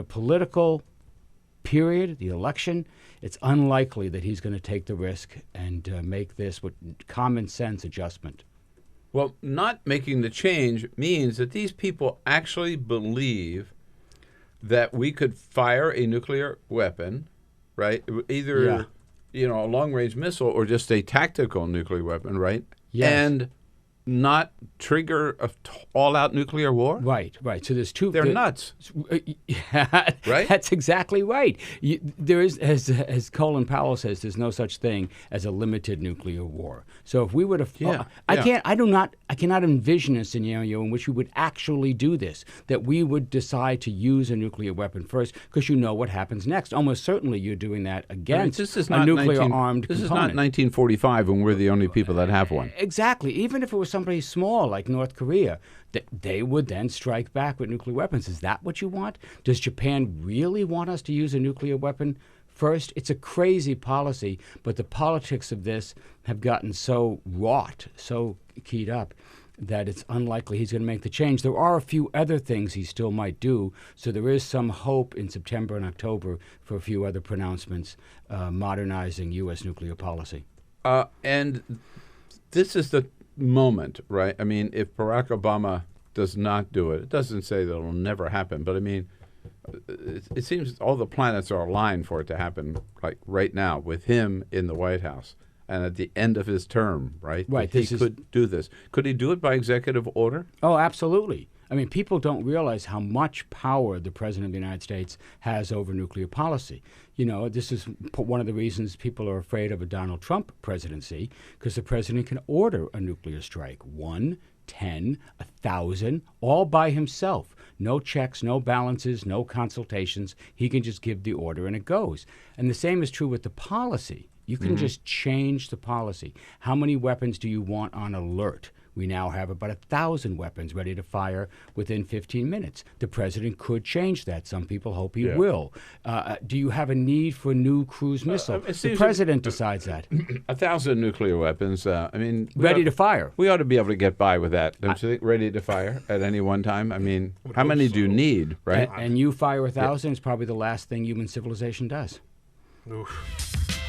a political period, the election, it's unlikely that he's going to take the risk and make this common sense adjustment. Well, not making the change means that these people actually believe that we could fire a nuclear weapon, right? Either, a long-range missile or just a tactical nuclear weapon, right? Yes. And not trigger an all-out nuclear war? Right. So there's two. They're nuts. Yeah, right? That's exactly right. There is, as Colin Powell says, there's no such thing as a limited nuclear war. So if we were to, I cannot envision a scenario in which we would actually do this. That we would decide to use a nuclear weapon first, because you know what happens next. Almost certainly, you're doing that against a nuclear-armed component. This is not 1945 when we're the only people that have one. Exactly. Even if it was somebody small like North Korea, they would then strike back with nuclear weapons. Is that what you want? Does Japan really want us to use a nuclear weapon first? It's a crazy policy, but the politics of this have gotten so wrought, so keyed up, that it's unlikely he's going to make the change. There are a few other things he still might do, so there is some hope in September and October for a few other pronouncements modernizing U.S. nuclear policy. And this is the moment, right? I mean, if Barack Obama does not do it, it doesn't say that it'll never happen, but I mean, it seems all the planets are aligned for it to happen, like right now, with him in the White House and at the end of his term, right? Right. He could do this. Could he do it by executive order? Oh, absolutely. I mean, people don't realize how much power the President of the United States has over nuclear policy. This is one of the reasons people are afraid of a Donald Trump presidency, because the president can order a nuclear strike. 1, 10, 1,000, all by himself. No checks, no balances, no consultations. He can just give the order and it goes. And the same is true with the policy. You can just change the policy. How many weapons do you want on alert? We now have about 1,000 weapons ready to fire within 15 minutes. The president could change that. Some people hope he will. Do you have a need for a new cruise missile? The president decides that. 1,000 nuclear weapons. Ready to fire. We ought to be able to get by with that, don't you think? Ready to fire at any one time. I mean, how many do you need, right? And you fire 1,000, it's probably the last thing human civilization does. Oof.